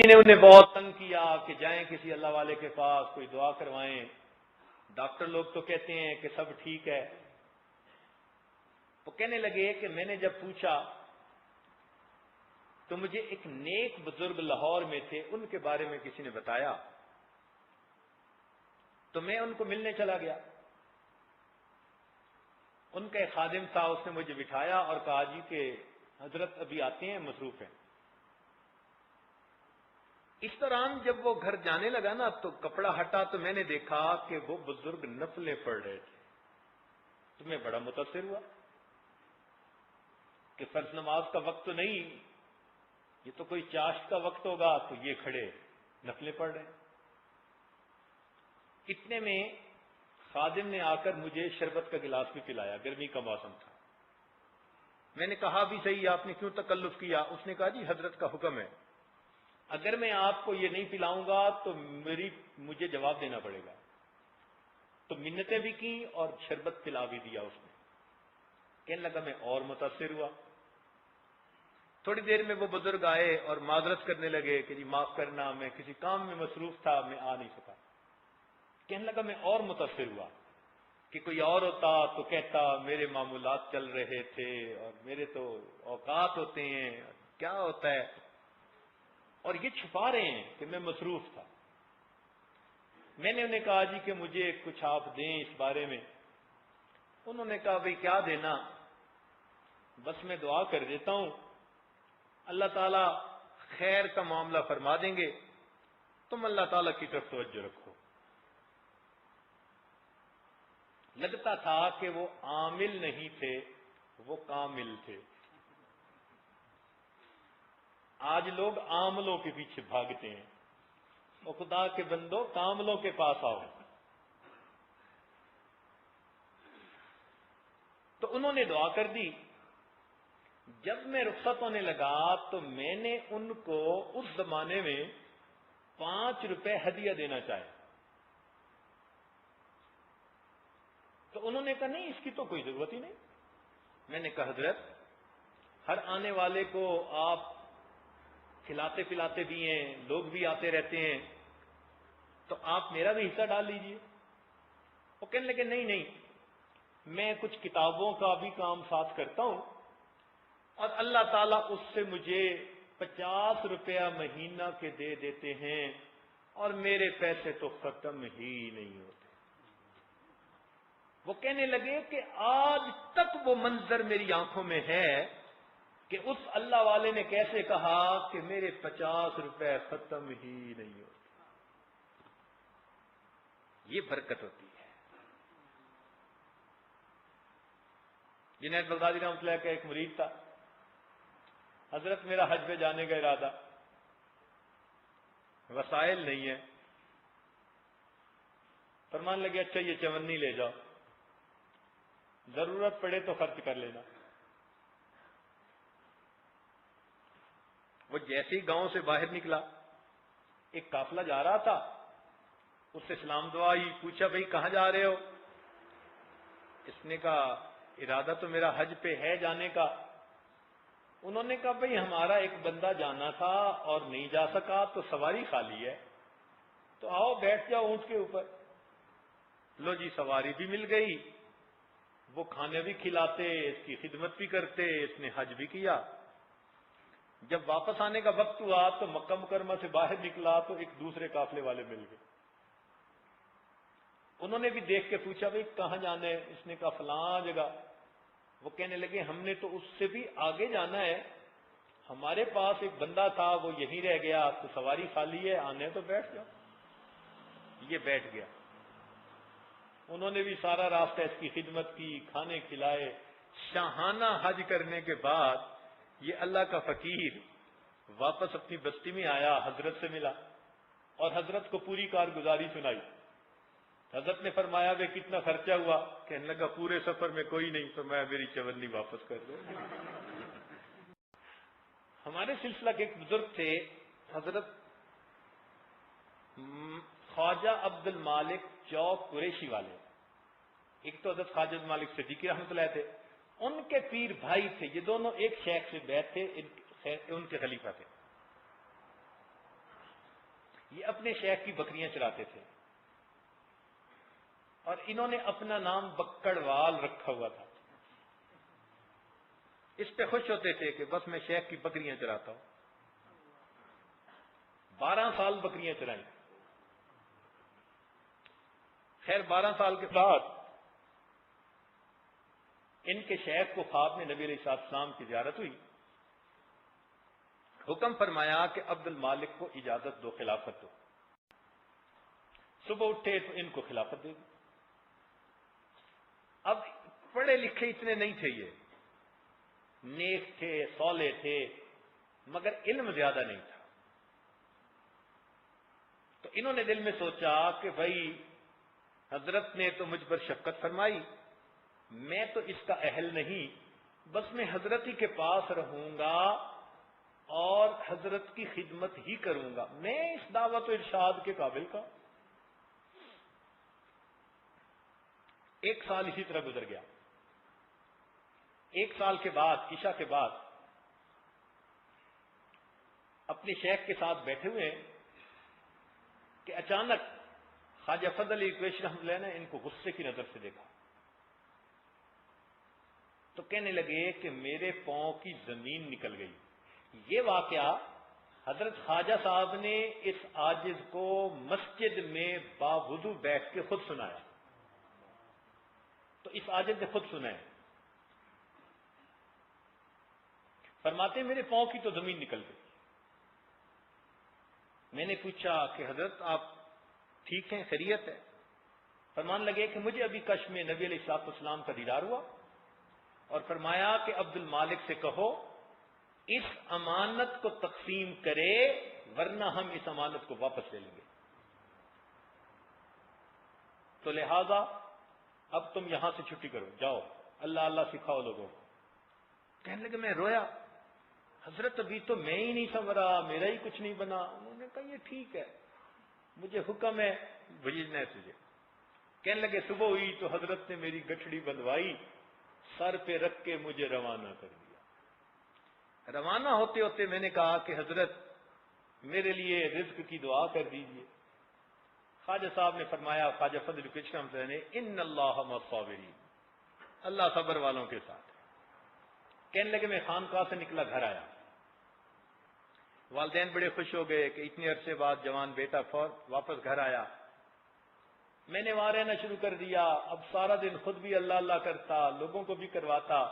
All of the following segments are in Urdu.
نے انہیں بہت تنگ کیا کہ جائیں کسی اللہ والے کے پاس کوئی دعا کروائیں. ڈاکٹر لوگ تو کہتے ہیں کہ سب ٹھیک ہے. وہ کہنے لگے کہ میں نے جب پوچھا تو مجھے ایک نیک بزرگ لاہور میں تھے، ان کے بارے میں کسی نے بتایا، تو میں ان کو ملنے چلا گیا. ان کا ایک خادم تھا، اس نے مجھے بٹھایا اور کہا جی کہ حضرت ابھی آتے ہیں، مصروف ہیں. اس دوران جب وہ گھر جانے لگا نا تو کپڑا ہٹا تو میں نے دیکھا کہ وہ بزرگ نفلیں پڑھ رہے تھے. تو میں بڑا متاثر ہوا کہ فرض نماز کا وقت تو نہیں، یہ تو کوئی چاشت کا وقت ہوگا، تو یہ کھڑے نفلیں پڑھ رہے ہیں. اتنے میں خادم نے آ کر مجھے شربت کا گلاس بھی پلایا، گرمی کا موسم تھا. میں نے کہا بھی صحیح، آپ نے کیوں تکلف کیا؟ اس نے کہا جی حضرت کا حکم ہے، اگر میں آپ کو یہ نہیں پلاؤں گا تو مجھے جواب دینا پڑے گا. تو منتیں بھی کی اور شربت پلا بھی دیا اس نے. کہنے لگا میں اور متاثر ہوا. تھوڑی دیر میں وہ بزرگ آئے اور معذرت کرنے لگے کہ جی معاف کرنا، میں کسی کام میں مصروف تھا، میں آ نہیں سکا. کہنے لگا میں اور متاثر ہوا کہ کوئی اور ہوتا تو کہتا میرے معمولات چل رہے تھے اور میرے تو اوقات ہوتے ہیں، کیا ہوتا ہے، اور یہ چھپا رہے ہیں کہ میں مصروف تھا. میں نے انہیں کہا جی کہ مجھے کچھ آپ دیں اس بارے میں. انہوں نے کہا بھئی کیا دینا، بس میں دعا کر دیتا ہوں، اللہ تعالیٰ خیر کا معاملہ فرما دیں گے، تم اللہ تعالیٰ کی طرف توجہ رکھو. لگتا تھا کہ وہ عامل نہیں تھے، وہ کامل تھے. آج لوگ عاملوں کے پیچھے بھاگتے ہیں، وہ خدا کے بندو کاملوں کے پاس آؤ. تو انہوں نے دعا کر دی. جب میں رخصت ہونے لگا تو میں نے ان کو اس زمانے میں 5 روپے ہدیہ دینا چاہے. تو انہوں نے کہا نہیں، اس کی تو کوئی ضرورت ہی نہیں. میں نے کہا حضرت ہر آنے والے کو آپ کھلاتے پلاتے بھی ہیں، لوگ بھی آتے رہتے ہیں، تو آپ میرا بھی حصہ ڈال لیجئے. وہ کہنے لگے نہیں، میں کچھ کتابوں کا بھی کام ساتھ کرتا ہوں اور اللہ تعالیٰ اس سے مجھے 50 روپیہ مہینہ کے دے دیتے ہیں اور میرے پیسے تو ختم ہی نہیں ہوتے. وہ کہنے لگے کہ آج تک وہ منظر میری آنکھوں میں ہے کہ اس اللہ والے نے کیسے کہا کہ میرے 50 روپے ختم ہی نہیں ہوتے. یہ برکت ہوتی ہے. جنید بغدادی رحمۃ اللہ کا ایک مرید تھا، حضرت میرا حج پہ جانے کا ارادہ، وسائل نہیں ہے. فرمان لگے اچھا یہ چونی لے جاؤ، ضرورت پڑے تو خرچ کر لینا. وہ جیسے ہی گاؤں سے باہر نکلا، ایک قافلہ جا رہا تھا، اس سے سلام دعا ہی. پوچھا بھئی کہاں جا رہے ہو؟ اس نے کہا ارادہ تو میرا حج پہ ہے جانے کا. انہوں نے کہا بھئی ہمارا ایک بندہ جانا تھا اور نہیں جا سکا تو سواری خالی ہے، تو آؤ بیٹھ جاؤ اونٹ کے اوپر. لو جی سواری بھی مل گئی، وہ کھانے بھی کھلاتے، اس کی خدمت بھی کرتے، اس نے حج بھی کیا. جب واپس آنے کا وقت ہوا تو مکہ مکرمہ سے باہر نکلا تو ایک دوسرے قافلے والے مل گئے. انہوں نے بھی دیکھ کے پوچھا بھئی کہاں جانا ہے؟ اس نے کہا فلاں جگہ. وہ کہنے لگے ہم نے تو اس سے بھی آگے جانا ہے، ہمارے پاس ایک بندہ تھا وہ یہیں رہ گیا، تو سواری خالی ہے، آنے تو بیٹھ جاؤ. یہ بیٹھ گیا. انہوں نے بھی سارا راستہ اس کی خدمت کی، کھانے کھلائے. شاہانہ حج کرنے کے بعد یہ اللہ کا فقیر واپس اپنی بستی میں آیا، حضرت سے ملا اور حضرت کو پوری کارگزاری سنائی. حضرت نے فرمایا بے کتنا خرچہ ہوا؟ کہنے لگا پورے سفر میں کوئی نہیں. فرمایا میری چونی واپس کر دو. ہمارے سلسلہ کے ایک بزرگ تھے حضرت خواجہ عبد المالک چوک قریشی والے. ایک تو حضرت خواجہ عبد المالک صدیقی رحمۃ اللہ تھے، ان کے پیر بھائی تھے. یہ دونوں ایک شیخ سے بیعت تھے، ان کے خلیفہ تھے. یہ اپنے شیخ کی بکریاں چراتے تھے اور انہوں نے اپنا نام بکڑوال رکھا ہوا تھا. اس پہ خوش ہوتے تھے کہ بس میں شیخ کی بکریاں چراتا ہوں. 12 سال بکریاں چرائیں. خیر 12 سال کے بعد ان کے شیخ کو خواب میں نبی علیہ السلام کی زیارت ہوئی. حکم فرمایا کہ عبد المالک کو اجازت دو، خلافت دو. صبح اٹھے تو ان کو خلافت دے دی. اب پڑھے لکھے اتنے نہیں تھے، یہ نیک تھے، صالح تھے، مگر علم زیادہ نہیں تھا. تو انہوں نے دل میں سوچا کہ بھائی حضرت نے تو مجھ پر شفقت فرمائی، میں تو اس کا اہل نہیں، بس میں حضرت ہی کے پاس رہوں گا اور حضرت کی خدمت ہی کروں گا، میں اس دعوت و ارشاد کے قابل کا. 1 سال اسی طرح گزر گیا. 1 سال کے بعد عشاء کے بعد اپنے شیخ کے ساتھ بیٹھے ہوئے ہیں کہ اچانک خواجہ فضل علی قریشی رحمۃ اللہ نے ان کو غصے کی نظر سے دیکھا تو کہنے لگے کہ میرے پاؤں کی زمین نکل گئی. یہ واقعہ حضرت خواجہ صاحب نے اس عاجز کو مسجد میں باوضو بیٹھ کے خود سنایا. تو اس عاجز نے خود سنا ہے. فرماتے میرے پاؤں کی تو زمین نکل گئی. میں نے پوچھا کہ حضرت آپ ٹھیک ہیں، خیریت ہے؟ فرمان لگے کہ مجھے ابھی کشف میں نبی علیہ السلام کا دیدار ہوا اور فرمایا کہ عبد المالک سے کہو اس امانت کو تقسیم کرے ورنہ ہم اس امانت کو واپس لے لیں گے. تو لہذا اب تم یہاں سے چھٹی کرو، جاؤ اللہ اللہ سکھاؤ لوگوں کو. کہنے لگے میں رویا، حضرت ابھی تو میں ہی نہیں سنورا، میرا ہی کچھ نہیں بنا. انہوں نے کہا یہ ٹھیک ہے، مجھے حکم ہے بھیجنا ہے تجھے. کہنے لگے صبح ہوئی تو حضرت نے میری گٹھڑی بندھوائی، سر پہ رکھ کے مجھے روانہ کر دیا. روانہ ہوتے ہوتے میں نے کہا کہ حضرت میرے لیے رزق کی دعا کر دیجئے. خواجہ صاحب نے فرمایا، خواجہ فضل علی قریشی رحمۃ اللہ نے، ان اللہ مع الصابرین، اللہ صبر والوں کے ساتھ. کہنے لگے میں خانقاہ سے نکلا، گھر آیا. والدین بڑے خوش ہو گئے کہ اتنے عرصے بعد جوان بیٹا واپس گھر آیا. میں نے وہاں رہنا شروع کر دیا. اب سارا دن خود بھی اللہ اللہ کرتا، لوگوں کو بھی کرواتا.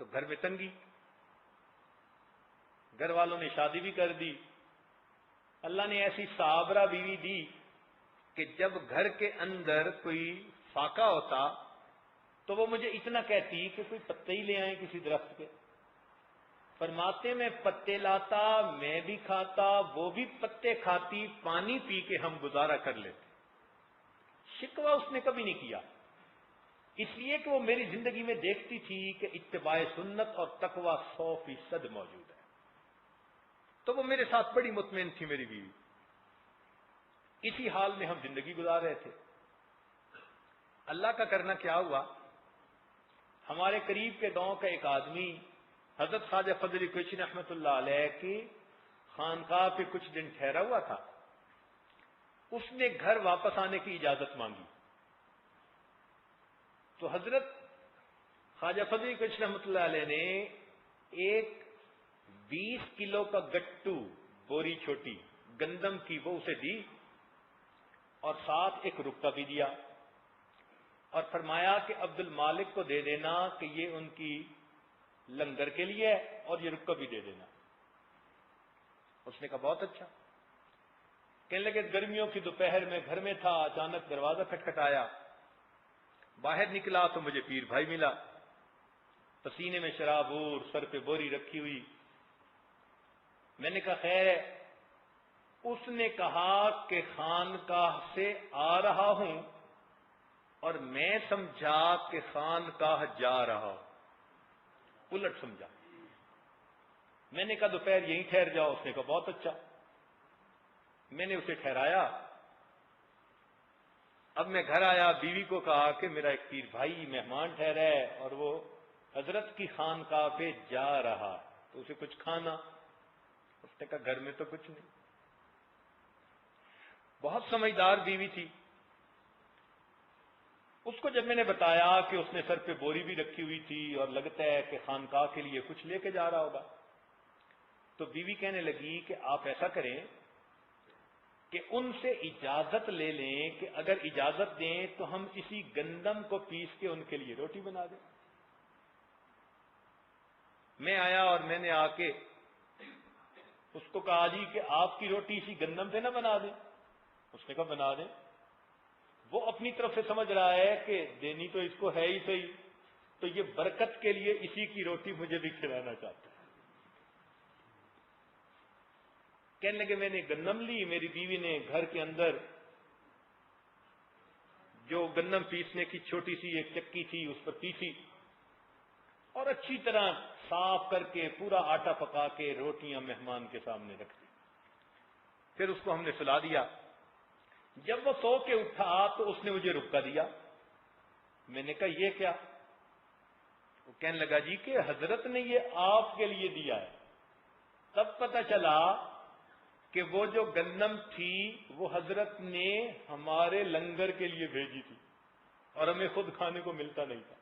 تو گھر میں تنگی، گھر والوں نے شادی بھی کر دی. اللہ نے ایسی صابرہ بیوی دی کہ جب گھر کے اندر کوئی فاقہ ہوتا تو وہ مجھے اتنا کہتی کہ کوئی پتے ہی لے آئیں کسی درخت کے. فرماتے میں پتے لاتا، میں بھی کھاتا، وہ بھی پتے کھاتی، پانی پی کے ہم گزارا کر لیتے. شکوہ اس نے کبھی نہیں کیا، اس لیے کہ وہ میری زندگی میں دیکھتی تھی کہ اتباع سنت اور تقوی 100% موجود ہے. تو وہ میرے ساتھ بڑی مطمئن تھی میری بیوی. اسی حال میں ہم زندگی گزار رہے تھے. اللہ کا کرنا کیا ہوا، ہمارے قریب کے گاؤں کا ایک آدمی حضرت خواجہ فضل علی قریشی رحمۃ اللہ علیہ کی خانقاہ پہ کچھ دن ٹھہرا ہوا تھا. اس نے گھر واپس آنے کی اجازت مانگی. تو حضرت خواجہ فضل علی قریشی رحمۃ اللہ علیہ نے ایک 20 کلو کا گٹو، بوری چھوٹی گندم کی، وہ اسے دی اور ساتھ ایک رکہ بھی دیا اور فرمایا کہ عبد المالک کو دے دینا کہ یہ ان کی لنگر کے لیے ہے اور یہ رکہ بھی دے دینا. اس نے کہا بہت اچھا. کہنے لگے گرمیوں کی دوپہر میں گھر میں تھا، اچانک دروازہ کھٹکھٹایا. باہر نکلا تو مجھے پیر بھائی ملا، پسینے میں شراب اور سر پہ بوری رکھی ہوئی. میں نے کہا خیر ہے. اس نے کہا کہ خانقاہ سے آ رہا ہوں اور میں سمجھا کہ خانقاہ جا رہا ہوں، الٹ سمجھا. میں نے کہا دوپہر یہیں ٹھہر جاؤ. اس نے کہا بہت اچھا. میں نے اسے ٹھہرایا. اب میں گھر آیا، بیوی کو کہا کہ میرا ایک پیر بھائی مہمان ٹھہرا ہے اور وہ حضرت کی خانقاہ پہ جا رہا، تو اسے کچھ کھانا. اس نے کہا گھر میں تو کچھ نہیں. بہت سمجھدار بیوی تھی. اس کو جب میں نے بتایا کہ اس نے سر پہ بوری بھی رکھی ہوئی تھی اور لگتا ہے کہ خانقاہ کے لیے کچھ لے کے جا رہا ہوگا، تو بیوی کہنے لگی کہ آپ ایسا کریں کہ ان سے اجازت لے لیں کہ اگر اجازت دیں تو ہم اسی گندم کو پیس کے ان کے لیے روٹی بنا دیں. میں آیا اور میں نے آ کے اس کو کہا جی کہ آپ کی روٹی اسی گندم سے نہ بنا دیں. اس نے کہا بنا دیں. وہ اپنی طرف سے سمجھ رہا ہے کہ دینی تو اس کو ہے ہی صحیح، تو یہ برکت کے لیے اسی کی روٹی مجھے بھی کھلانا چاہتا ہے. کہنے لگے میں نے گندم لی، میری بیوی نے گھر کے اندر جو گندم پیسنے کی چھوٹی سی ایک چکی تھی اس پر پیسی اور اچھی طرح صاف کر کے پورا آٹا پکا کے روٹیاں مہمان کے سامنے رکھ دی. پھر اس کو ہم نے سلا دیا. جب وہ سو کے اٹھا تو اس نے مجھے رکا دیا. میں نے کہا یہ کیا؟ وہ کہنے لگا جی کہ حضرت نے یہ آپ کے لیے دیا ہے. تب پتہ چلا کہ وہ جو گندم تھی وہ حضرت نے ہمارے لنگر کے لیے بھیجی تھی اور ہمیں خود کھانے کو ملتا نہیں تھا،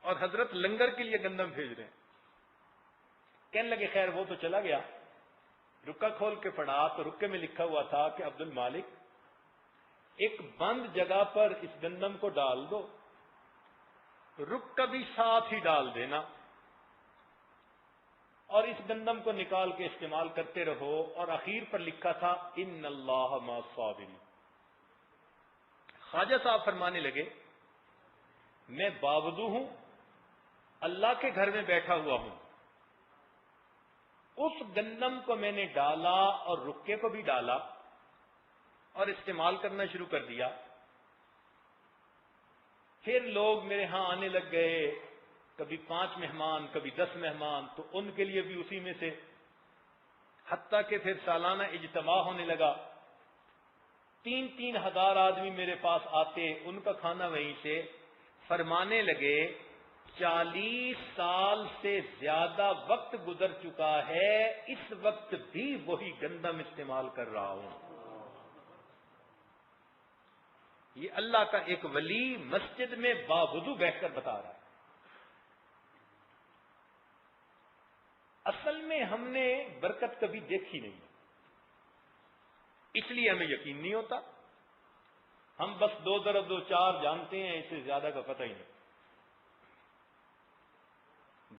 اور حضرت لنگر کے لیے گندم بھیج رہے ہیں. کہنے لگے خیر وہ تو چلا گیا. رکا کھول کے پڑھا تو رکے میں لکھا ہوا تھا کہ عبد المالک ایک بند جگہ پر اس گندم کو ڈال دو، رکا بھی ساتھ ہی ڈال دینا، اور اس گندم کو نکال کے استعمال کرتے رہو. اور اخیر پر لکھا تھا ان اللہ مع الصابرین. خواجہ صاحب فرمانے لگے میں باوضو ہوں، اللہ کے گھر میں بیٹھا ہوا ہوں، اس گندم کو میں نے ڈالا اور رکے کو بھی ڈالا اور استعمال کرنا شروع کر دیا. پھر لوگ میرے ہاں آنے لگ گئے، کبھی 5 مہمان کبھی 10 مہمان، تو ان کے لیے بھی اسی میں سے، حتیٰ کہ پھر سالانہ اجتماع ہونے لگا. 3-3 ہزار آدمی میرے پاس آتے، ان کا کھانا وہیں سے. فرمانے لگے 40 سال سے زیادہ وقت گزر چکا ہے، اس وقت بھی وہی گندم استعمال کر رہا ہوں. یہ اللہ کا ایک ولی مسجد میں باوضو بیٹھ کر بتا رہا ہے. اصل میں ہم نے برکت کبھی دیکھی نہیں، اس لیے ہمیں یقین نہیں ہوتا. ہم بس 2 ضرب 2 4 جانتے ہیں، اس سے زیادہ کا پتہ ہی نہیں.